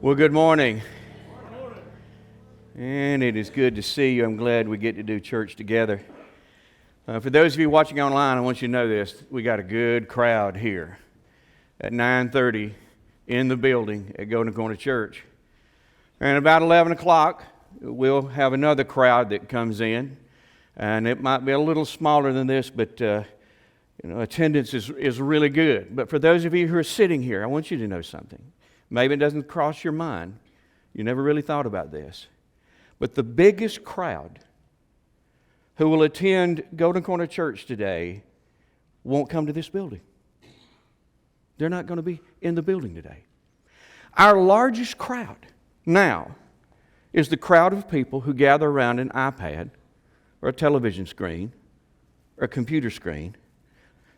Well, good morning. And it is good to see you. I'm glad we get to do church together. For those of you watching online, I want you to know this. We got a good crowd here at 9:30 in the building at Golden Corner Church. And about 11 o'clock, we'll have another crowd that comes in. And it might be a little smaller than this, but attendance is really good. But for those of you who are sitting here, I want you to know something. Maybe it doesn't cross your mind. You never really thought about this. But the biggest crowd who will attend Golden Corner Church today won't come to this building. They're not going to be in the building today. Our largest crowd now is the crowd of people who gather around an iPad or a television screen or a computer screen.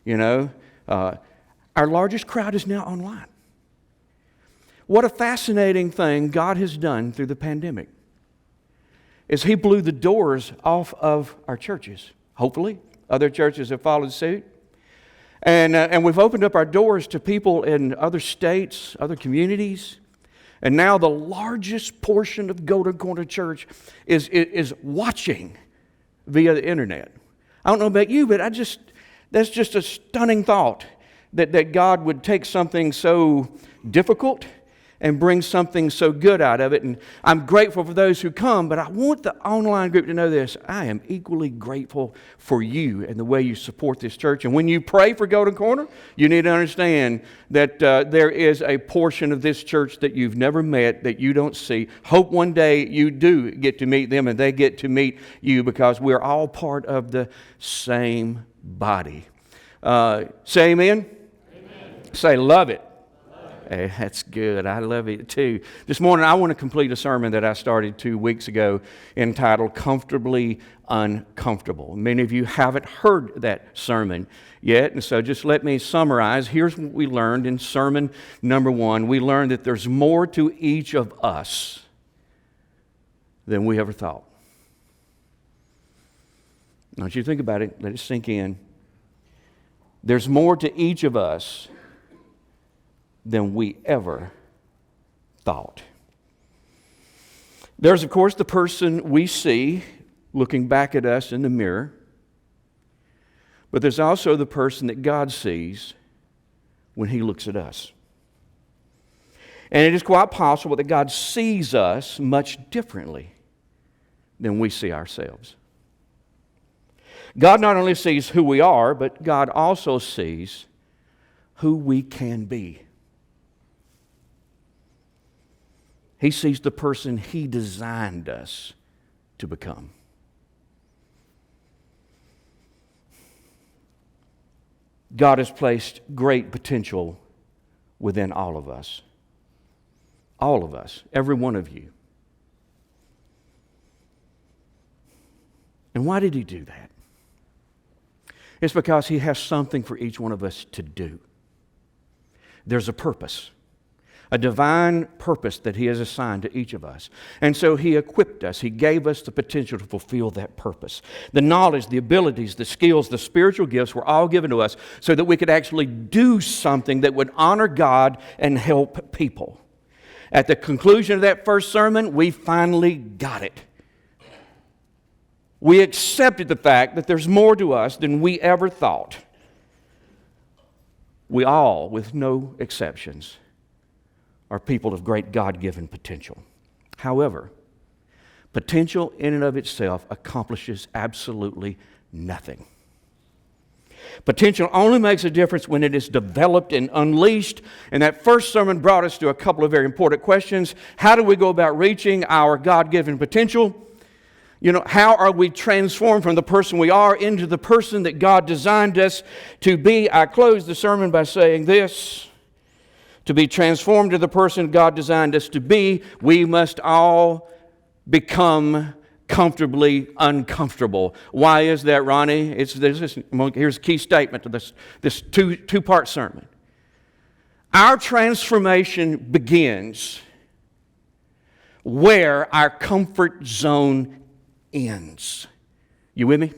Our largest crowd is now online. What a fascinating thing God has done through the pandemic is He blew the doors off of our churches. Hopefully, other churches have followed suit. And we've opened up our doors to people in other states, other communities. And now the largest portion of Golden Corner Church is watching via the internet. I don't know about you, but that's just a stunning thought that God would take something so difficult and bring something so good out of it. And I'm grateful for those who come, but I want the online group to know this. I am equally grateful for you and the way you support this church. And when you pray for Golden Corner, you need to understand that there is a portion of this church that you've never met, that you don't see. Hope one day you do get to meet them and they get to meet you, because we're all part of the same body. Say amen. Amen. Say love it. Hey, that's good. I love it too. This morning I want to complete a sermon that I started 2 weeks ago entitled Comfortably Uncomfortable. Many of you haven't heard that sermon yet, and so just let me summarize. Here's what we learned in sermon number 1. We learned that there's more to each of us than we ever thought. I want you to think about it. Let it sink in. There's more to each of us than we ever thought. There's, of course, the person we see looking back at us in the mirror, but there's also the person that God sees when He looks at us. And it is quite possible that God sees us much differently than we see ourselves. God not only sees who we are, but God also sees who we can be. He sees the person He designed us to become. God has placed great potential within all of us. All of us, every one of you. And why did He do that? It's because He has something for each one of us to do. There's a purpose. A divine purpose that He has assigned to each of us. And so He equipped us. He gave us the potential to fulfill that purpose. The knowledge, the abilities, the skills, the spiritual gifts were all given to us so that we could actually do something that would honor God and help people. At the conclusion of that first sermon, we finally got it. We accepted the fact that there's more to us than we ever thought. We all, with no exceptions, are people of great God-given potential. However, potential in and of itself accomplishes absolutely nothing. Potential only makes a difference when it is developed and unleashed. And that first sermon brought us to a couple of very important questions. How do we go about reaching our God-given potential? How are we transformed from the person we are into the person that God designed us to be? I closed the sermon by saying this. To be transformed to the person God designed us to be, we must all become comfortably uncomfortable. Why is that, Ronnie? Here's a key statement to this two-part sermon. Our transformation begins where our comfort zone ends. You with me?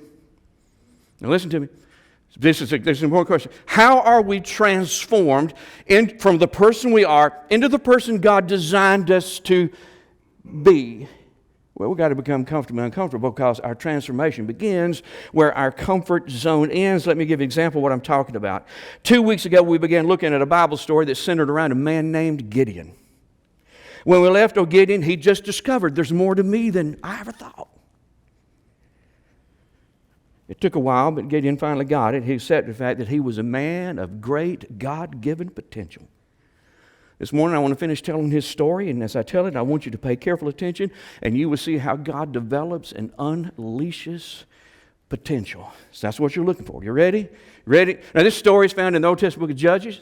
Now listen to me. This is an important question. How are we transformed from the person we are into the person God designed us to be? Well, we've got to become comfortable and uncomfortable because our transformation begins where our comfort zone ends. Let me give you an example of what I'm talking about. 2 weeks ago, we began looking at a Bible story that centered around a man named Gideon. When we left Gideon, he just discovered there's more to me than I ever thought. It took a while, but Gideon finally got it. He accepted the fact that he was a man of great God-given potential. This morning I want to finish telling his story, and as I tell it, I want you to pay careful attention, and you will see how God develops and unleashes potential. So that's what you're looking for. You ready? Ready? Now this story is found in the Old Testament book of Judges.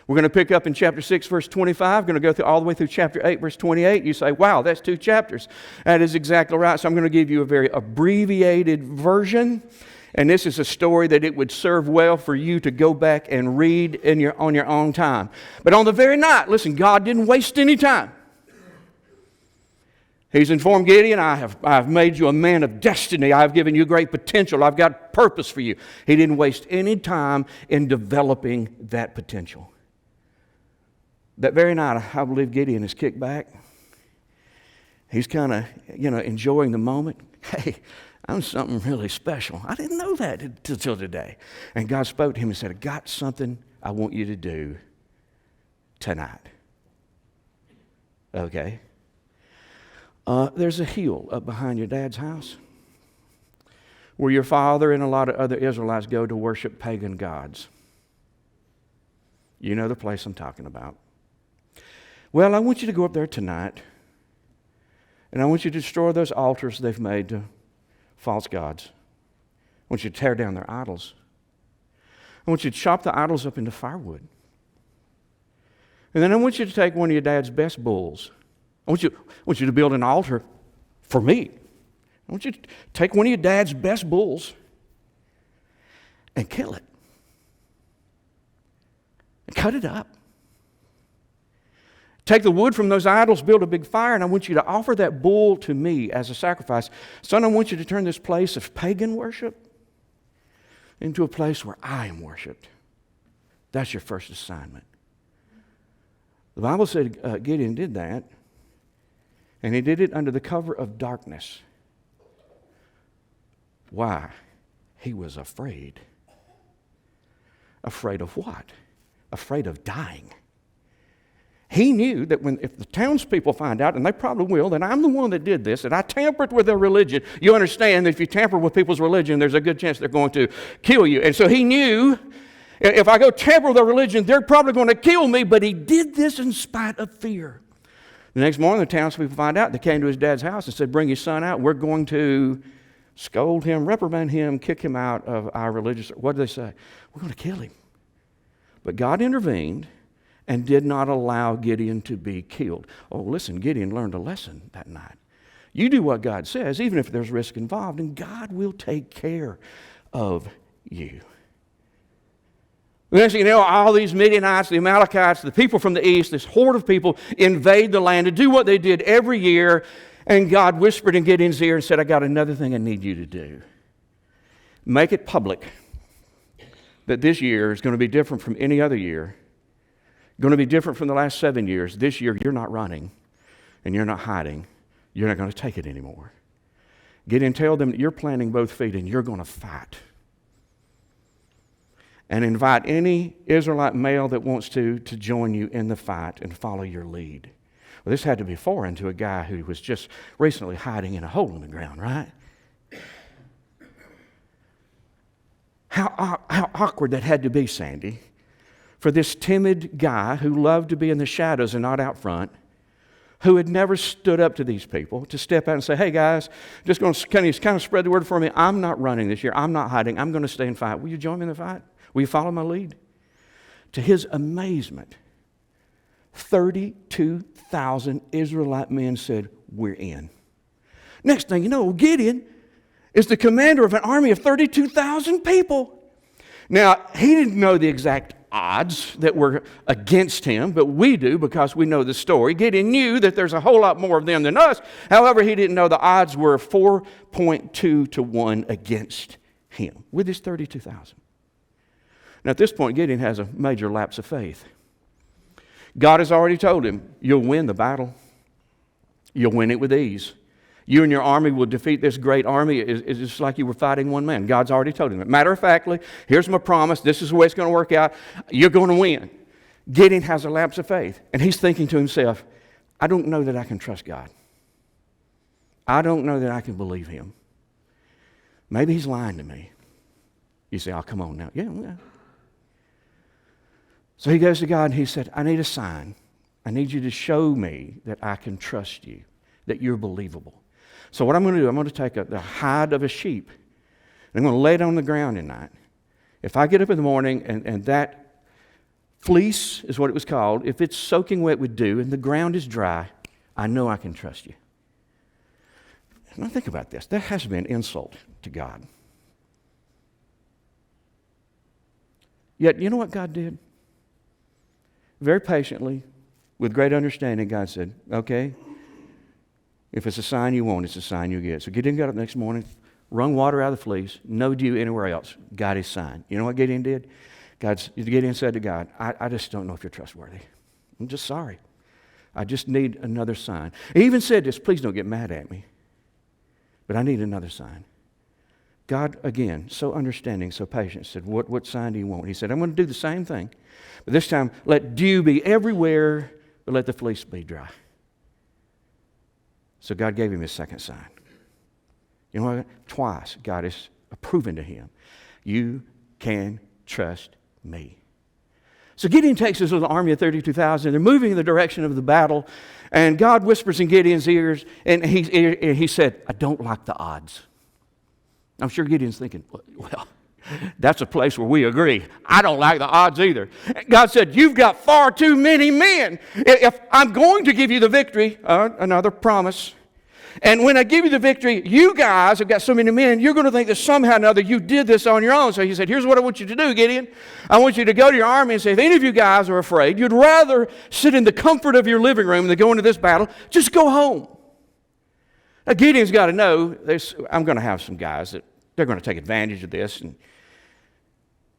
We're going to pick up in chapter 6, verse 25. We're going to go all the way through chapter 8, verse 28. You say, wow, that's 2 chapters. That is exactly right. So I'm going to give you a very abbreviated version. And this is a story that it would serve well for you to go back and read on your own time. But on the very night, listen, God didn't waste any time. He's informed Gideon, I've made you a man of destiny. I've given you great potential. I've got purpose for you. He didn't waste any time in developing that potential. That very night, I believe Gideon is kicked back. He's kind of, enjoying the moment. Hey, I'm something really special. I didn't know that until today. And God spoke to him and said, I got something I want you to do tonight. Okay. There's a hill up behind your dad's house where your father and a lot of other Israelites go to worship pagan gods. You know the place I'm talking about. Well, I want you to go up there tonight, and I want you to destroy those altars they've made to false gods. I want you to tear down their idols. I want you to chop the idols up into firewood. And then I want you to take one of your dad's best bulls. I want you to build an altar for me. I want you to take one of your dad's best bulls and kill it. And cut it up. Take the wood from those idols, build a big fire, and I want you to offer that bull to me as a sacrifice. Son, I want you to turn this place of pagan worship into a place where I am worshiped. That's your first assignment. The Bible said Gideon did that, and he did it under the cover of darkness. Why? He was afraid. Afraid of what? Afraid of dying. He knew that if the townspeople find out, and they probably will, that I'm the one that did this, that I tampered with their religion. You understand that if you tamper with people's religion, there's a good chance they're going to kill you. And so he knew, if I go tamper with their religion, they're probably going to kill me, but he did this in spite of fear. The next morning, the townspeople find out. They came to his dad's house and said, bring your son out. We're going to scold him, reprimand him, kick him out of our religious... What did they say? We're going to kill him. But God intervened and did not allow Gideon to be killed. Oh, listen, Gideon learned a lesson that night. You do what God says, even if there's risk involved, and God will take care of you. The next thing you know, all these Midianites, the Amalekites, the people from the east, this horde of people invade the land to do what they did every year, and God whispered in Gideon's ear and said, I got another thing I need you to do. Make it public that this year is going to be different from any other year. Going to be different from the last 7 years. This year, you're not running and you're not hiding. You're not going to take it anymore. Gideon, tell them that you're planting both feet and you're going to fight. And invite any Israelite male that wants to join you in the fight and follow your lead. Well, this had to be foreign to a guy who was just recently hiding in a hole in the ground, right? How awkward that had to be, Sandy, for this timid guy who loved to be in the shadows and not out front, who had never stood up to these people, to step out and say, hey guys, just going to kind of spread the word for me. I'm not running this year. I'm not hiding. I'm going to stay and fight. Will you join me in the fight? Will you follow my lead? To his amazement, 32,000 Israelite men said, we're in. Next thing you know, Gideon is the commander of an army of 32,000 people. Now, he didn't know the exact odds that were against him, but we do because we know the story. Gideon knew that there's a whole lot more of them than us. However, he didn't know the odds were 4.2 to 1 against him with his 32,000. Now, at this point, Gideon has a major lapse of faith. God has already told him, you'll win the battle. You'll win it with ease. You and your army will defeat this great army. It's just like you were fighting one man. God's already told him. Matter of factly, here's my promise. This is the way it's going to work out. You're going to win. Gideon has a lapse of faith. And he's thinking to himself, I don't know that I can trust God. I don't know that I can believe him. Maybe he's lying to me. You say, oh, come on now. Yeah. So he goes to God and he said, I need a sign. I need you to show me that I can trust you, that you're believable. So what I'm going to do, I'm going to take the hide of a sheep, and I'm going to lay it on the ground at night. If I get up in the morning and that fleece is what it was called, if it's soaking wet with dew and the ground is dry, I know I can trust you. Now think about this. That has to be an insult to God. Yet, you know what God did? Very patiently, with great understanding, God said, okay, if it's a sign you want, it's a sign you get. So Gideon got up the next morning, wrung water out of the fleece, no dew anywhere else, got his sign. You know what Gideon did? Gideon said to God, I just don't know if you're trustworthy. I'm just sorry. I just need another sign. He even said this, please don't get mad at me, but I need another sign. God, again, so understanding, so patient, said, what sign do you want? He said, I'm going to do the same thing, but this time let dew be everywhere, but let the fleece be dry. So God gave him his second sign. You know what? Twice God has proven to him, you can trust me. So Gideon takes his little army of 32,000. They're moving in the direction of the battle, and God whispers in Gideon's ears, and he said, I don't like the odds. I'm sure Gideon's thinking, well, that's a place where we agree. I don't like the odds either. God said, you've got far too many men. If I'm going to give you the victory, another promise, and when I give you the victory, you guys have got so many men, you're going to think that somehow or another you did this on your own. So he said, here's what I want you to do, Gideon. I want you to go to your army and say, if any of you guys are afraid, you'd rather sit in the comfort of your living room than go into this battle, just go home. Now, Gideon's got to know, I'm going to have some guys that they're going to take advantage of this.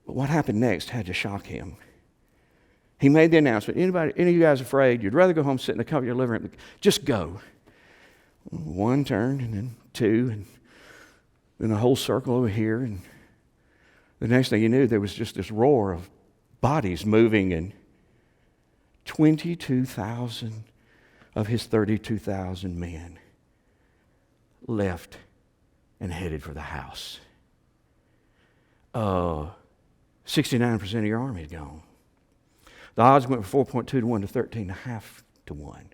But what happened next had to shock him. He made the announcement, any of you guys afraid, you'd rather go home, sit in the comfort of your living room, just go. One turned, and then two, and then a whole circle over here. And the next thing you knew, there was just this roar of bodies moving, and 22,000 of his 32,000 men left and headed for the house. 69% of your army is gone. The odds went from 4.2 to 1 to 13.5 to 1.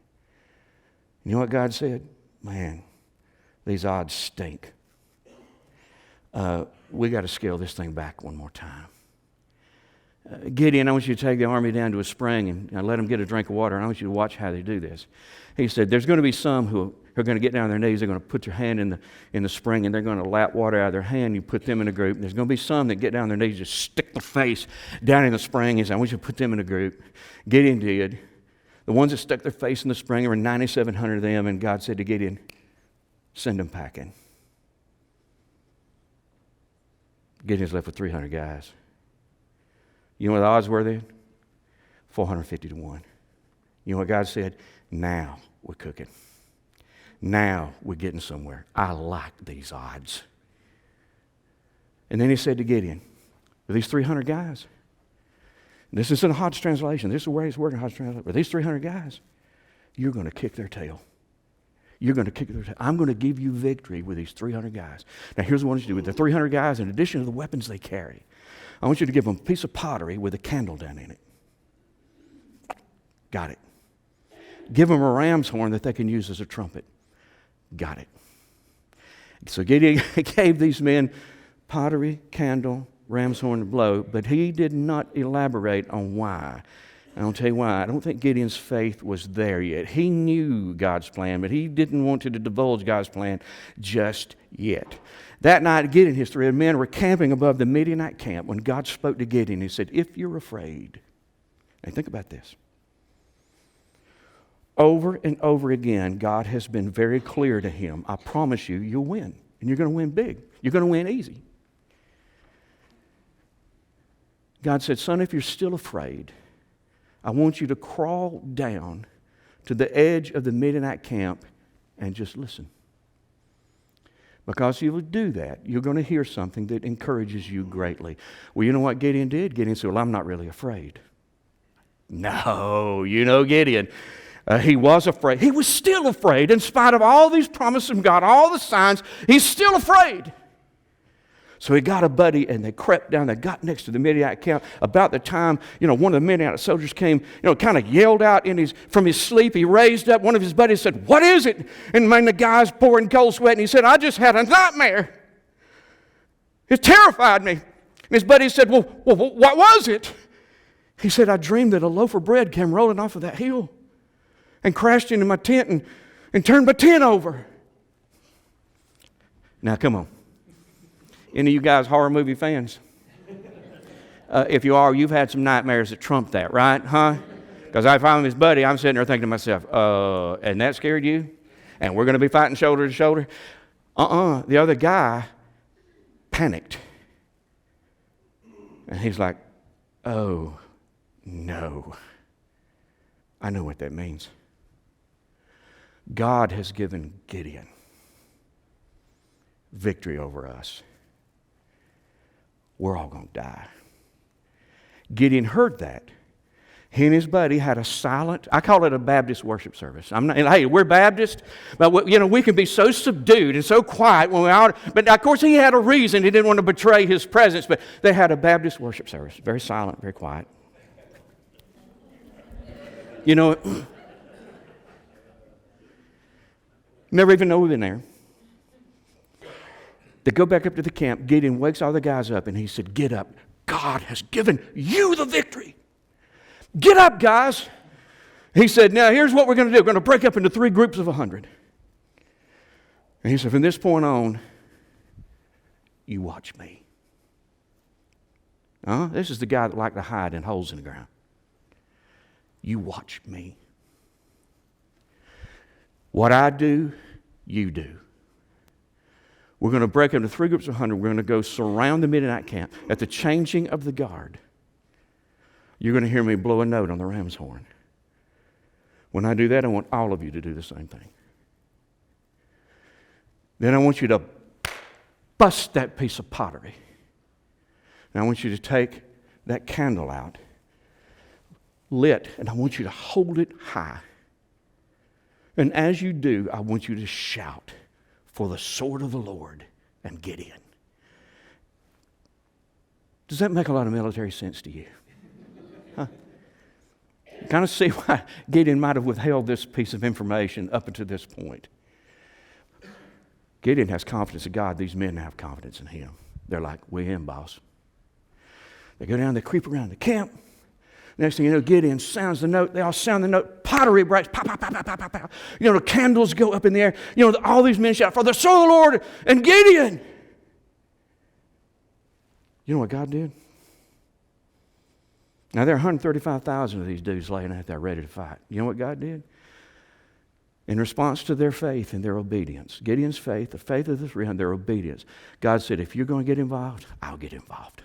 You know what God said? Man, these odds stink. We got to scale this thing back one more time. Gideon, I want you to take the army down to a spring and let them get a drink of water, and I want you to watch how they do this. He said, there's going to be some who are going to get down on their knees. They're going to put their hand in the spring, and they're going to lap water out of their hand. You put them in a group. There's going to be some that get down on their knees, just stick their face down in the spring. He said, I want you to put them in a group. Gideon did. The ones that stuck their face in the spring, there were 9,700 of them, and God said to Gideon, send them packing. Gideon's left with 300 guys. You know what the odds were then? 450 to 1. You know what God said? Now we're cooking. Now we're getting somewhere. I like these odds. And then he said to Gideon, with these 300 guys, this is in a Hodge translation. This is where he's working, Hodge translation. With these 300 guys, you're going to kick their tail. You're going to kick their tail. I'm going to give you victory with these 300 guys. Now here's what I want you to do. With the 300 guys, in addition to the weapons they carry, I want you to give them a piece of pottery with a candle down in it. Got it. Give them a ram's horn that they can use as a trumpet. Got it. So Gideon gave these men pottery, candle, ram's horn to blow, but he did not elaborate on why. And I'll tell you why. I don't think Gideon's faith was there yet. He knew God's plan, but he didn't want to divulge God's plan just yet. That night, Gideon and his 300 men were camping above the Midianite camp when God spoke to Gideon. He said, if you're afraid, now think about this. Over and over again, God has been very clear to him. I promise you, you'll win. And you're going to win big. You're going to win easy. God said, son, if you're still afraid, I want you to crawl down to the edge of the Midianite camp and just listen. Because if you do that, you're going to hear something that encourages you greatly. Well, you know what Gideon did? Gideon said, well, I'm not really afraid. No, you know Gideon. He was afraid. He was still afraid. In spite of all these promises from God, all the signs, he's still afraid. So he got a buddy, and they crept down. They got next to the Midianite camp. About the time, one of the Midianite soldiers came, kind of yelled out from his sleep. He raised up. One of his buddies said, what is it? And man, the guy's pouring cold sweat, and he said, I just had a nightmare. It terrified me. And his buddy said, well, what was it? He said, I dreamed that a loaf of bread came rolling off of that hill and crashed into my tent and turned my tent over. Now, come on. Any of you guys horror movie fans? If you are, you've had some nightmares that trump that, right? Huh? Because if I'm his buddy, I'm sitting there thinking to myself, and that scared you? And we're going to be fighting shoulder to shoulder? The other guy panicked. And he's like, oh, no. I know what that means. God has given Gideon victory over us. We're all going to die. Gideon heard that. He and his buddy had a silent, I call it a Baptist worship service. Hey, we're Baptist, but we can be so subdued and so quiet when we are. But of course, he had a reason. He didn't want to betray his presence, but they had a Baptist worship service. Very silent, very quiet. Never even know we've been there. They go back up to the camp. Gideon wakes all the guys up, and he said, get up. God has given you the victory. Get up, guys. He said, now here's what we're going to do. We're going to break up into 3 groups of 100. And he said, from this point on, you watch me. This is the guy that liked to hide in holes in the ground. You watch me. What I do, you do. We're going to break into 3 groups of 100. We're going to go surround the Midianite camp. At the changing of the guard, you're going to hear me blow a note on the ram's horn. When I do that, I want all of you to do the same thing. Then I want you to bust that piece of pottery. And I want you to take that candle out, lit, and I want you to hold it high. And as you do, I want you to shout, for the sword of the Lord and Gideon. Does that make a lot of military sense to you? Huh? You kind of see why Gideon might have withheld this piece of information up until this point. Gideon has confidence in God. These men have confidence in him. They're like, we're in, boss. They go down, they creep around the camp. Next thing you know, Gideon sounds the note. They all sound the note. Pottery breaks. Pow, pow, pow, pow, pow, pow, pow. The candles go up in the air. All these men shout, for the sword of the Lord and Gideon. You know what God did? Now, there are 135,000 of these dudes laying out there ready to fight. You know what God did? In response to their faith and their obedience, Gideon's faith, the faith of the 300, their obedience, God said, if you're going to get involved, I'll get involved.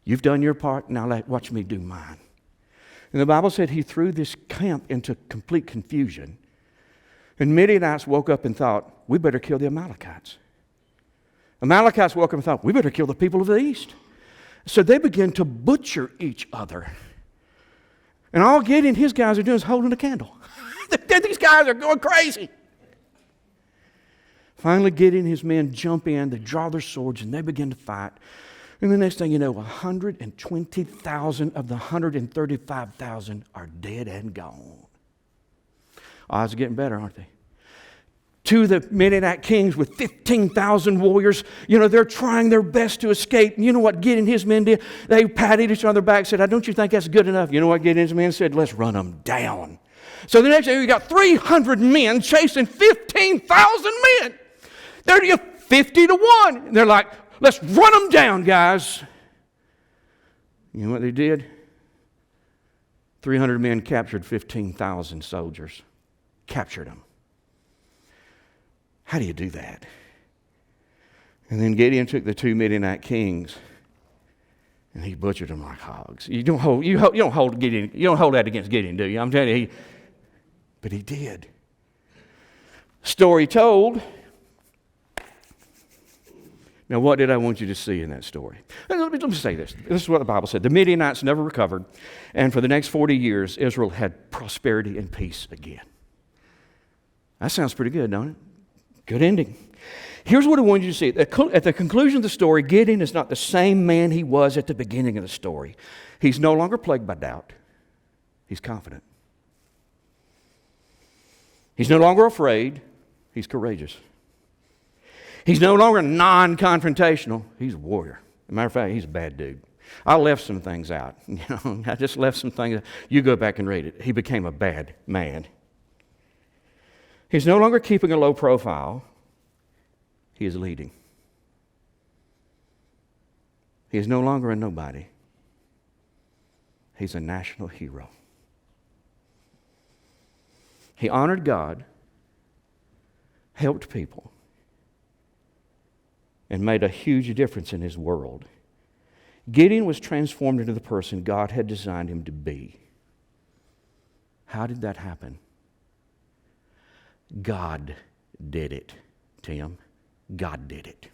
You've done your part, now watch me do mine. And the Bible said he threw this camp into complete confusion. And Midianites woke up and thought, we better kill the Amalekites. Amalekites woke up and thought, we better kill the people of the east. So they began to butcher each other. And all Gideon and his guys are doing is holding a candle. These guys are going crazy. Finally, Gideon and his men jump in, they draw their swords, and they begin to fight. And the next thing you know, 120,000 of the 135,000 are dead and gone. Odds are getting better, aren't they? 2 of the Midianite kings with 15,000 warriors, they're trying their best to escape. And you know what Gideon and his men did? They patted each other back and said, don't you think that's good enough? You know what Gideon and his men said? Let's run them down. So the next day, we got 300 men chasing 15,000 men. They're 50 to 1. And they're like, let's run them down, guys. You know what they did? 300 men captured 15,000 soldiers. Captured them. How do you do that? And then Gideon took the 2 Midianite kings And he butchered them like hogs. You don't hold that against Gideon, do you? I'm telling you, but he did. Story told. Now, what did I want you to see in that story? Let me say this. This is what the Bible said. The Midianites never recovered, and for the next 40 years, Israel had prosperity and peace again. That sounds pretty good, don't it? Good ending. Here's what I want you to see. At the conclusion of the story, Gideon is not the same man he was at the beginning of the story. He's no longer plagued by doubt. He's confident. He's no longer afraid. He's courageous. He's no longer non-confrontational. He's a warrior. As a matter of fact, he's a bad dude. I left some things out. I just left some things. You go back and read it. He became a bad man. He's no longer keeping a low profile. He is leading. He is no longer a nobody. He's a national hero. He honored God, helped people, and made a huge difference in his world. Gideon was transformed into the person God had designed him to be. How did that happen? God did it, Tim. God did it.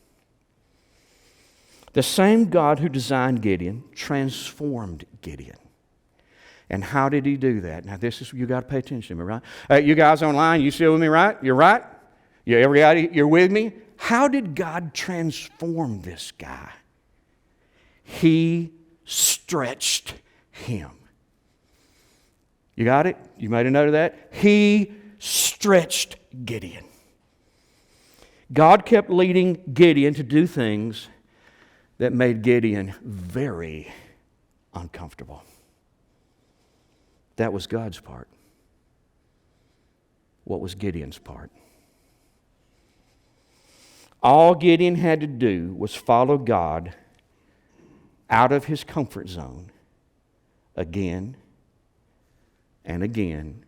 The same God who designed Gideon transformed Gideon. And how did he do that? Now, you got to pay attention to me, right? You guys online, you still with me, right? You're right? You're with me? How did God transform this guy? He stretched him. You got it? You made a note of that? He stretched Gideon. God kept leading Gideon to do things that made Gideon very uncomfortable. That was God's part. What was Gideon's part? All Gideon had to do was follow God out of his comfort zone again and again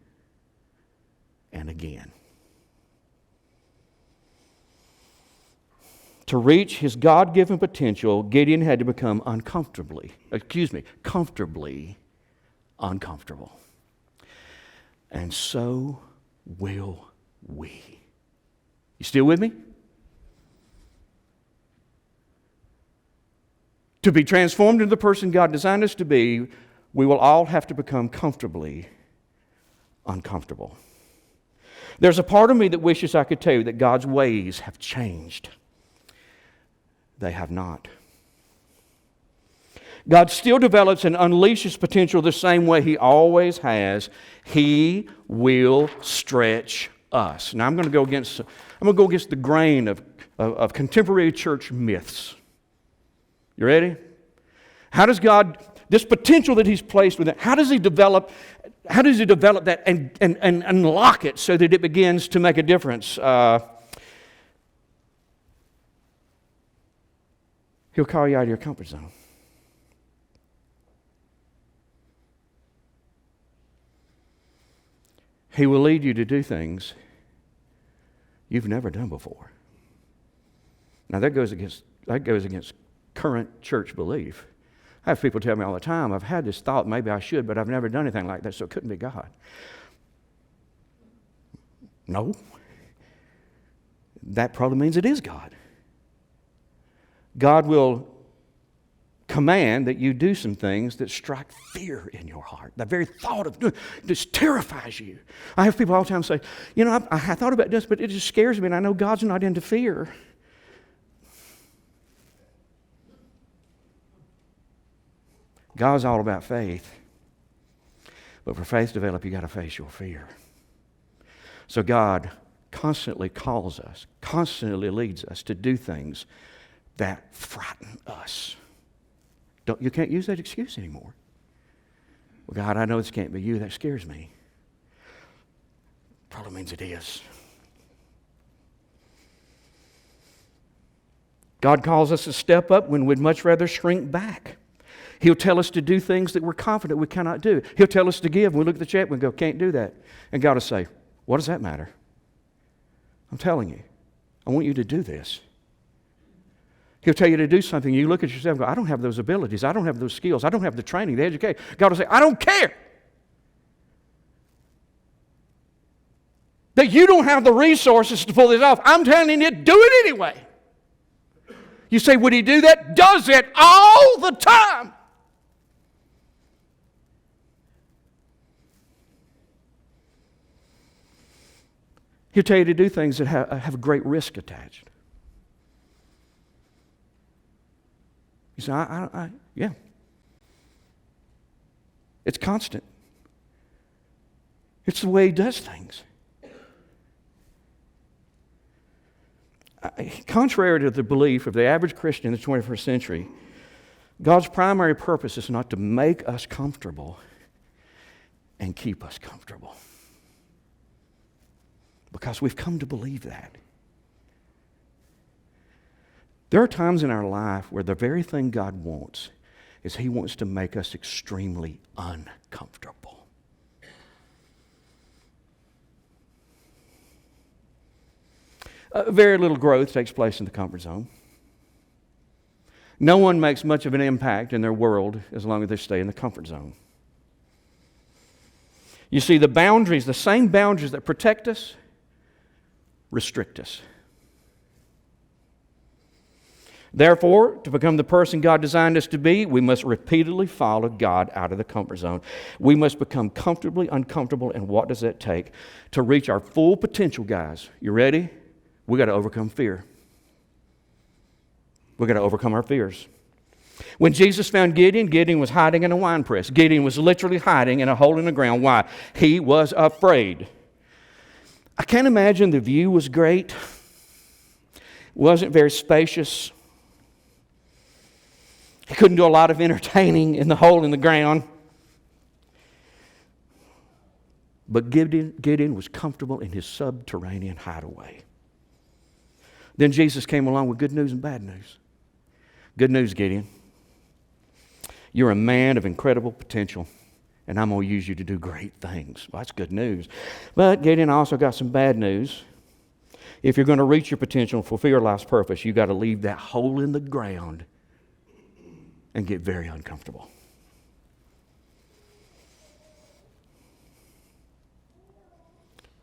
and again. To reach his God-given potential, Gideon had to become comfortably uncomfortable. And so will we. You still with me? To be transformed into the person God designed us to be, we will all have to become comfortably uncomfortable. There's a part of me that wishes I could tell you that God's ways have changed. They have not. God still develops and unleashes potential the same way He always has. He will stretch us. Now I'm going to go against the grain of contemporary church myths. You ready? How does God, this potential that He's placed within, how does He develop that and unlock it so that it begins to make a difference? He'll call you out of your comfort zone. He will lead you to do things you've never done before. Now that goes against current church belief. I have people tell me all the time, I've had this thought, maybe I should, but I've never done anything like that, so it couldn't be God. No. That probably means it is God. God will command that you do some things that strike fear in your heart. The very thought of doing this terrifies you. I have people all the time say, I thought about this, but it just scares me, and I know God's not into fear. God's all about faith. But for faith to develop, you got to face your fear. So God constantly calls us, constantly leads us to do things that frighten us. You can't use that excuse anymore. Well, God, I know this can't be you. That scares me. Probably means it is. God calls us to step up when we'd much rather shrink back. He'll tell us to do things that we're confident we cannot do. He'll tell us to give. We look at the check and go, can't do that. And God will say, what does that matter? I'm telling you, I want you to do this. He'll tell you to do something. You look at yourself and go, I don't have those abilities. I don't have those skills. I don't have the training, the education. God will say, I don't care that you don't have the resources to pull this off. I'm telling you, do it anyway. You say, would He do that? Does it all the time. He'll tell you to do things that have a great risk attached. You say, yeah. It's constant. It's the way He does things. Contrary to the belief of the average Christian in the 21st century, God's primary purpose is not to make us comfortable and keep us comfortable. Because we've come to believe that. There are times in our life where the very thing God wants is He wants to make us extremely uncomfortable. Very little growth takes place in the comfort zone. No one makes much of an impact in their world as long as they stay in the comfort zone. You see, the boundaries, the same boundaries that protect us, restrict us. Therefore, to become the person God designed us to be, we must repeatedly follow God out of the comfort zone. We must become comfortably uncomfortable, and what does that take? To reach our full potential, guys. You ready? We got to overcome fear. We got to overcome our fears. When Jesus found Gideon, Gideon was hiding in a wine press. Gideon was literally hiding in a hole in the ground. Why? He was afraid. I can't imagine the view was great. It wasn't very spacious. He couldn't do a lot of entertaining in the hole in the ground. But Gideon was comfortable in his subterranean hideaway. Then Jesus came along with good news and bad news. Good news, Gideon. You're a man of incredible potential, and I'm going to use you to do great things. Well, that's good news. But Gideon also got some bad news. If you're going to reach your potential and fulfill your life's purpose, you've got to leave that hole in the ground and get very uncomfortable.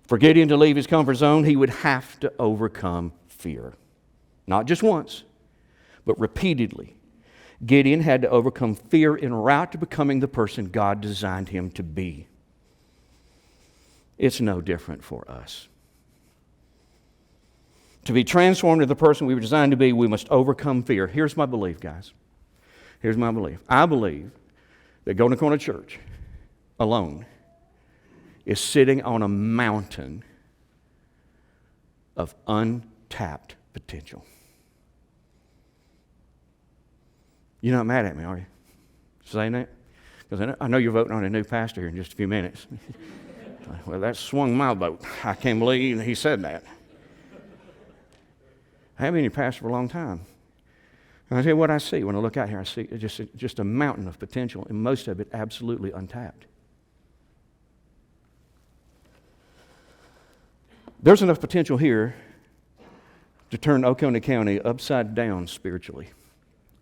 For Gideon to leave his comfort zone, he would have to overcome fear. Not just once, but repeatedly. Gideon had to overcome fear en route to becoming the person God designed him to be. It's no different for us. To be transformed into the person we were designed to be, we must overcome fear. Here's my belief, guys. Here's my belief. I believe that Golden Corner Church alone is sitting on a mountain of untapped potential. You're not mad at me, are you? Saying that? Because I know you're voting on a new pastor here in just a few minutes. Well, that swung my boat. I can't believe he said that. I haven't been a pastor for a long time. And I tell you what I see when I look out here. I see just a mountain of potential, and most of it absolutely untapped. There's enough potential here to turn Oconee County upside down spiritually.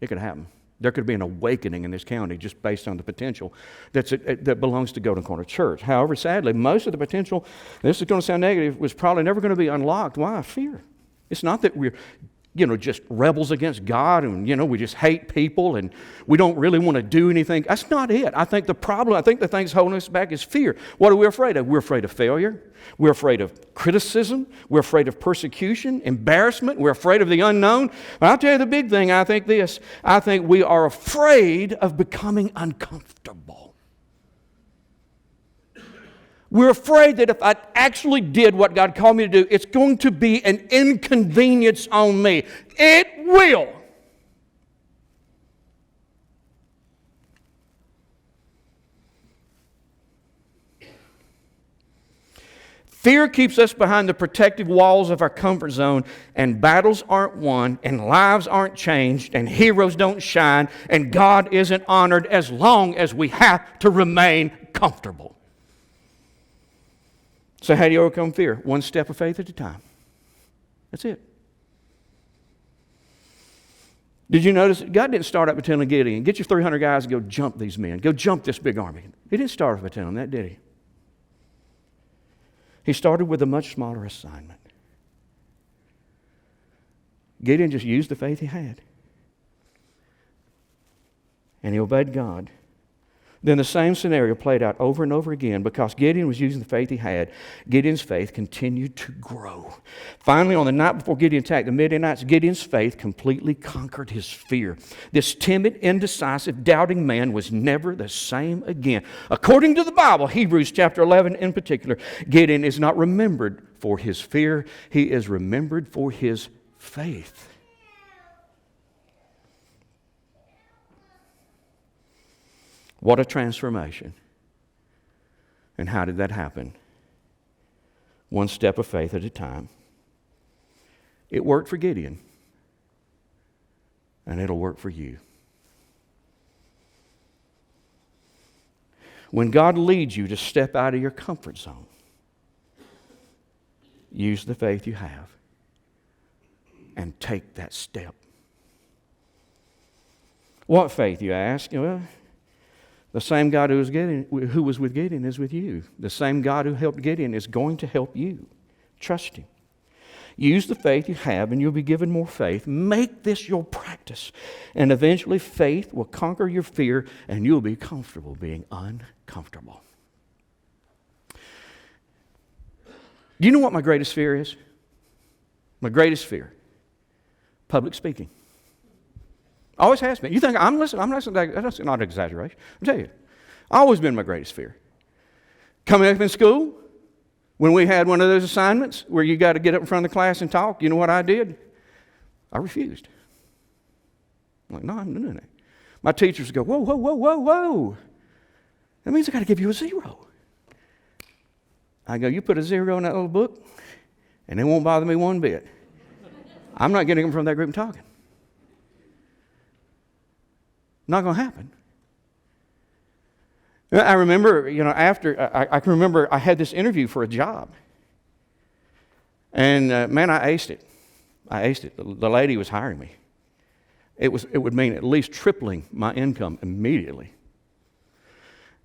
It could happen. There could be an awakening in this county just based on the potential that belongs to Golden Corner Church. However, sadly, most of the potential, this is going to sound negative, was probably never going to be unlocked. Why? Fear. It's not that we're, just rebels against God and, we just hate people and we don't really want to do anything. That's not it. I think the thing that's holding us back is fear. What are we afraid of? We're afraid of failure. We're afraid of criticism. We're afraid of persecution, embarrassment. We're afraid of the unknown. But I'll tell you the big thing, I think we are afraid of becoming uncomfortable. We're afraid that if I actually did what God called me to do, it's going to be an inconvenience on me. It will. Fear keeps us behind the protective walls of our comfort zone, and battles aren't won, and lives aren't changed, and heroes don't shine, and God isn't honored as long as we have to remain comfortable. So how do you overcome fear? One step of faith at a time. That's it. Did you notice God didn't start out by telling Gideon, get your 300 guys and go jump these men. Go jump this big army. He didn't start off by telling them that, did he? He started with a much smaller assignment. Gideon just used the faith he had. And he obeyed God. Then the same scenario played out over and over again. Because Gideon was using the faith he had, Gideon's faith continued to grow. Finally, on the night before Gideon attacked the Midianites, Gideon's faith completely conquered his fear. This timid, indecisive, doubting man was never the same again. According to the Bible, Hebrews chapter 11 in particular, Gideon is not remembered for his fear. He is remembered for his faith. What a transformation. And how did that happen? One step of faith at a time. It worked for Gideon. And it'll work for you. When God leads you to step out of your comfort zone, use the faith you have and take that step. What faith, you ask? Well, the same God who was with Gideon is with you. The same God who helped Gideon is going to help you. Trust Him. Use the faith you have and you'll be given more faith. Make this your practice. And eventually faith will conquer your fear and you'll be comfortable being uncomfortable. Do you know what my greatest fear is? My greatest fear? Public speaking. Always has been. You think I'm listening? That's not an exaggeration. I'm telling you, always been my greatest fear. Coming up in school, when we had one of those assignments where you got to get up in front of the class and talk, you know what I did? I refused. I'm like, no, I'm not doing that. My teachers would go, whoa, whoa, whoa, whoa, whoa. That means I got to give you a 0. I go, you put a 0 in that little book, and it won't bother me one bit. I'm not getting them from that group and talking. Not going to happen. I remember, I can remember I had this interview for a job. And man, I aced it. The lady was hiring me. It would mean at least tripling my income immediately.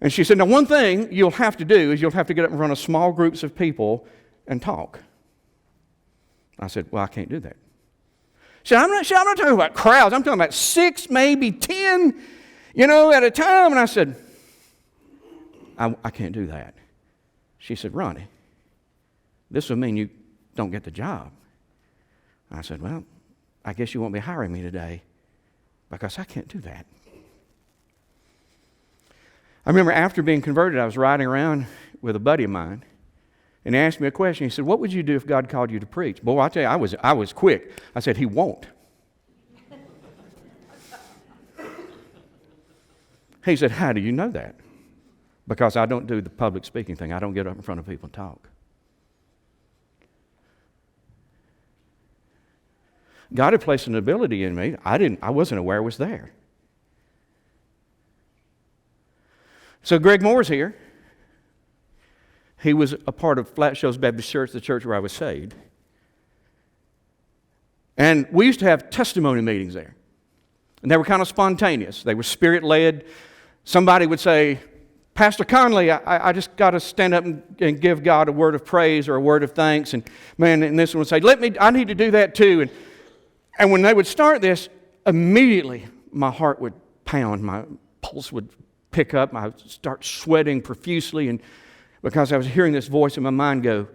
And she said, now one thing you'll have to do is you'll have to get up in front of small groups of people and talk. I said, well, I can't do that. She said, I'm not talking about crowds. I'm talking about 6, maybe 10, at a time. And I said, I can't do that. She said, Ronnie, this will mean you don't get the job. I said, well, I guess you won't be hiring me today because I can't do that. I remember after being converted, I was riding around with a buddy of mine. And he asked me a question. He said, what would you do if God called you to preach? Boy, I tell you, I was quick. I said, He won't. He said, how do you know that? Because I don't do the public speaking thing. I don't get up in front of people and talk. God had placed an ability in me. I wasn't aware it was there. So Greg Moore's here. He was a part of Flat Shoals Baptist Church, the church where I was saved. And we used to have testimony meetings there. And they were kind of spontaneous. They were spirit-led. Somebody would say, Pastor Conley, I just got to stand up and give God a word of praise or a word of thanks. And this one would say, I need to do that too. And when they would start this, immediately my heart would pound. My pulse would pick up. I would start sweating profusely. And because I was hearing this voice in my mind go,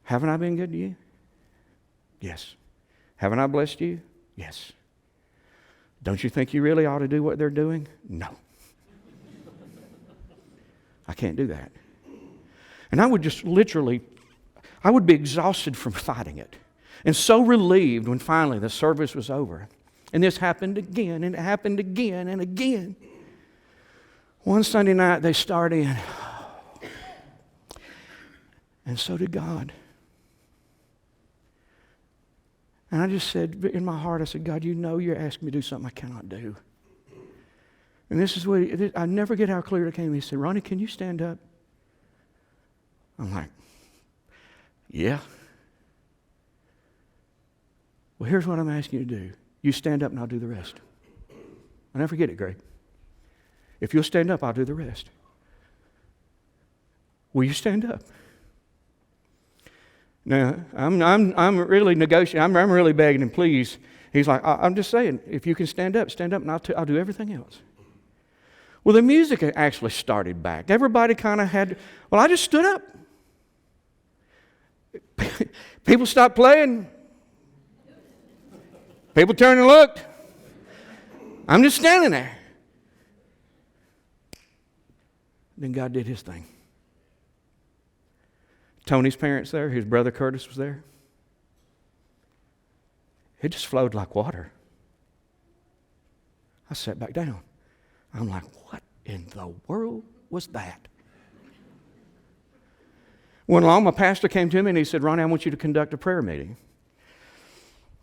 haven't I been good to you? Yes. Haven't I blessed you? Yes. Don't you think you really ought to do what they're doing? No. I can't do that. And I would just literally, I would be exhausted from fighting it. And so relieved when finally the service was over. And this happened again, and it happened again and again. One Sunday night they started in. And so did God. And I just said, in my heart, I said, God, you're asking me to do something I cannot do. And this is what, I never get how clear it came. He said, Ronnie, can you stand up? I'm like, yeah. Well, here's what I'm asking you to do. You stand up and I'll do the rest. I'll never forget it, Greg. If you'll stand up, I'll do the rest. Will you stand up? Now, I'm really negotiating. I'm really begging him, please. He's like, I'm just saying, if you can stand up, and I'll do everything else. Well, the music actually started back. Everybody kind of had, well, I just stood up. People stopped playing. People turned and looked. I'm just standing there. Then God did his thing. Tony's parents there, his brother Curtis was there. It just flowed like water. I sat back down. I'm like, what in the world was that? When along, my pastor came to me and he said, Ronnie, I want you to conduct a prayer meeting.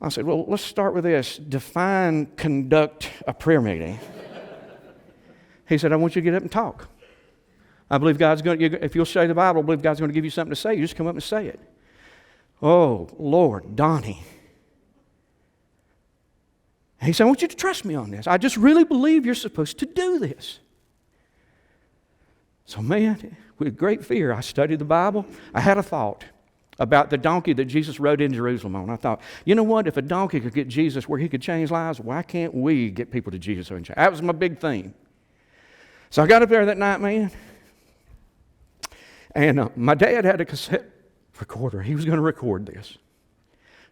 I said, well, let's start with this. Define conduct a prayer meeting. He said, I want you to get up and talk. I believe God's going to, if you'll say the Bible, I believe God's going to give you something to say. You just come up and say it. Oh, Lord, Donnie. He said, I want you to trust me on this. I just really believe you're supposed to do this. So, man, with great fear, I studied the Bible. I had a thought about the donkey that Jesus rode in Jerusalem on. I thought, you know what? If a donkey could get Jesus where he could change lives, why can't we get people to Jesus? That was my big theme. So I got up there that night, man. And my dad had a cassette recorder. He was going to record this.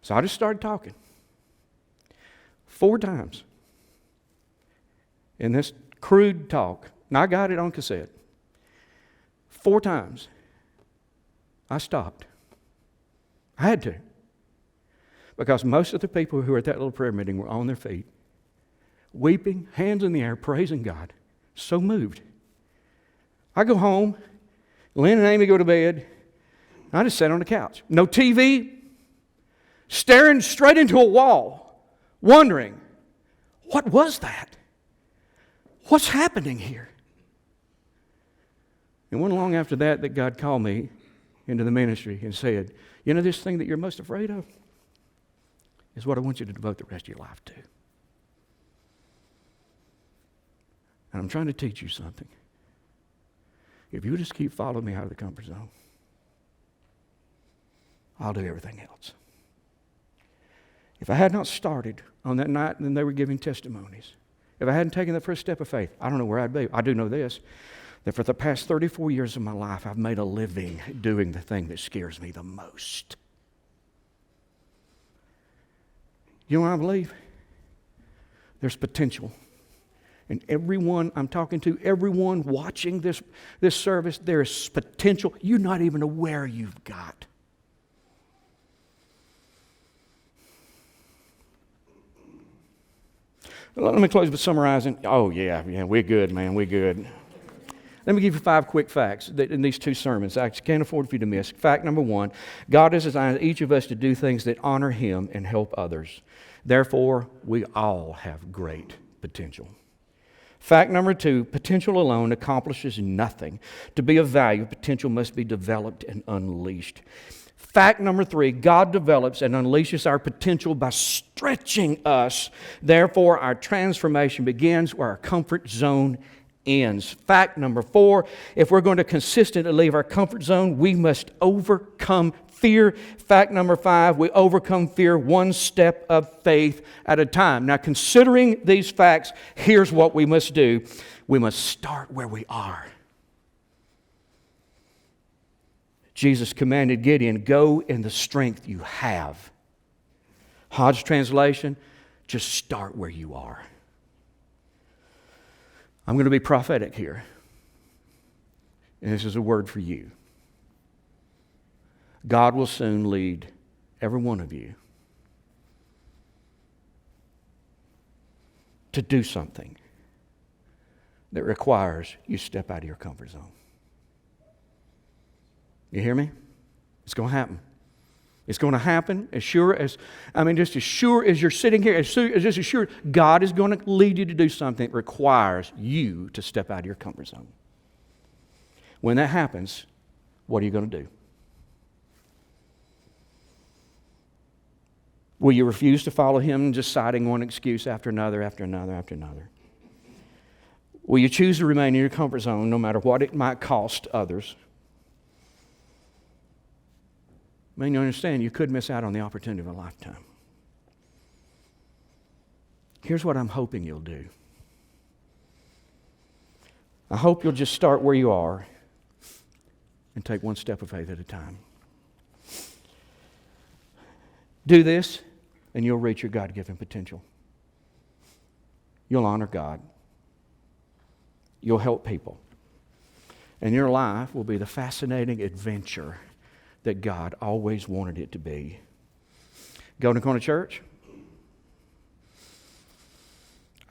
So I just started talking. 4 times. In this crude talk. And I got it on cassette. 4 times. I stopped. I had to. Because most of the people who were at that little prayer meeting were on their feet. Weeping, hands in the air, praising God. So moved. I go home. Lynn and Amy go to bed. I just sat on the couch. No TV. Staring straight into a wall. Wondering, what was that? What's happening here? It wasn't long after that God called me into the ministry and said, you know this thing that you're most afraid of is what I want you to devote the rest of your life to. And I'm trying to teach you something. If you just keep following me out of the comfort zone, I'll do everything else. If I had not started on that night and they were giving testimonies, if I hadn't taken the first step of faith, I don't know where I'd be. I do know this, that for the past 34 years of my life, I've made a living doing the thing that scares me the most. You know what I believe? There's potential. And everyone I'm talking to, everyone watching this service, there is potential you're not even aware you've got. Let me close with summarizing. Oh, yeah, we're good, man, we're good. Let me give you 5 quick facts in these 2 sermons. I can't afford for you to miss. Fact number 1, God has designed each of us to do things that honor Him and help others. Therefore, we all have great potential. Fact number 2, potential alone accomplishes nothing. To be of value, potential must be developed and unleashed. Fact number 3, God develops and unleashes our potential by stretching us. Therefore, our transformation begins where our comfort zone ends. Fact number 4, if we're going to consistently leave our comfort zone, we must overcome fear. Fact number 5, we overcome fear one step of faith at a time. Now, considering these facts, here's what we must do. We must start where we are. Jesus commanded Gideon, go in the strength you have. Hodge translation, just start where you are. I'm going to be prophetic here. And this is a word for you. God will soon lead every one of you to do something that requires you step out of your comfort zone. You hear me? It's going to happen. It's going to happen as sure as, just as sure as you're sitting here, just as sure, God is going to lead you to do something that requires you to step out of your comfort zone. When that happens, what are you going to do? Will you refuse to follow Him, just citing one excuse after another, after another, after another? Will you choose to remain in your comfort zone no matter what it might cost others? I mean, you understand, you could miss out on the opportunity of a lifetime. Here's what I'm hoping you'll do. I hope you'll just start where you are and take one step of faith at a time. Do this, and you'll reach your God-given potential. You'll honor God. You'll help people. And your life will be the fascinating adventure that God always wanted it to be. Golden Corner Church,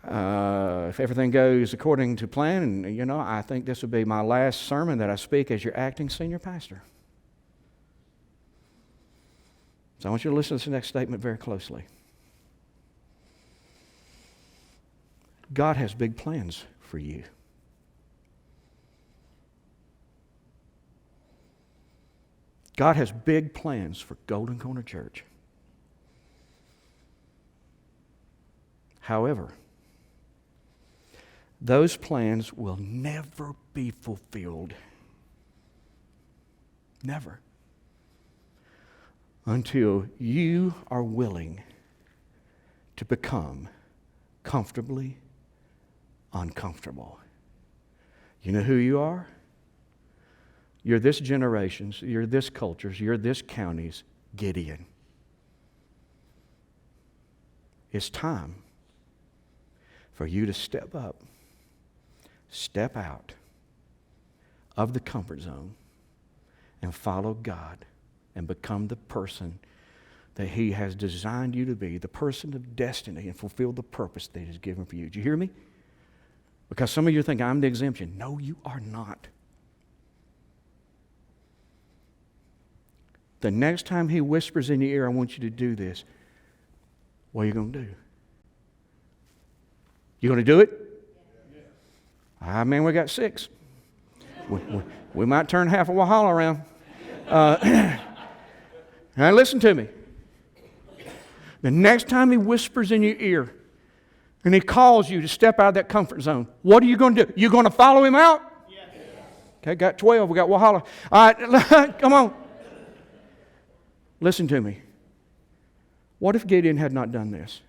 if everything goes according to plan, and I think this will be my last sermon that I speak as your acting senior pastor. So I want you to listen to this next statement very closely. God has big plans for you. God has big plans for Golden Corner Church. However, those plans will never be fulfilled. Never. Until you are willing to become comfortably uncomfortable. You know who you are? You're this generation's, you're this culture's, you're this county's Gideon. It's time for you to step up, step out of the comfort zone and follow God and become the person that He has designed you to be, the person of destiny, and fulfill the purpose that He has given for you. Do you hear me? Because some of you think I'm the exemption. No, you are not. The next time He whispers in your ear, I want you to do this. What are you going to do? You going to do it? Yeah. Man, we got 6. We might turn half of Walhalla around. Now listen to me. The next time He whispers in your ear and He calls you to step out of that comfort zone, what are you going to do? You going to follow Him out? Yes. Okay, got 12. We got Walhalla. All right, come on. Listen to me. What if Gideon had not done this?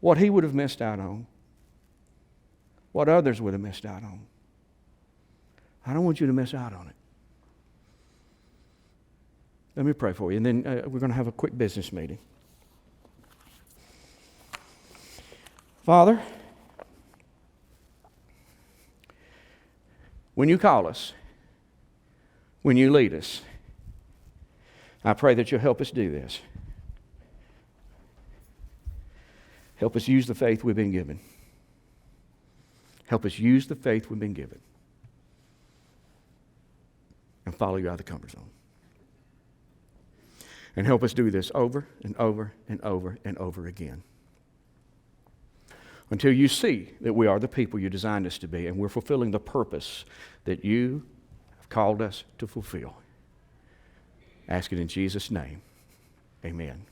What he would have missed out on? What others would have missed out on? I don't want you to miss out on it. Let me pray for you, and then we're going to have a quick business meeting. Father, when you call us, when you lead us, I pray that you'll help us do this. Help us use the faith we've been given. Help us use the faith we've been given. And follow you out of the comfort zone. And help us do this over and over and over and over again. Until you see that we are the people you designed us to be and we're fulfilling the purpose that you have called us to fulfill. Ask it in Jesus' name. Amen.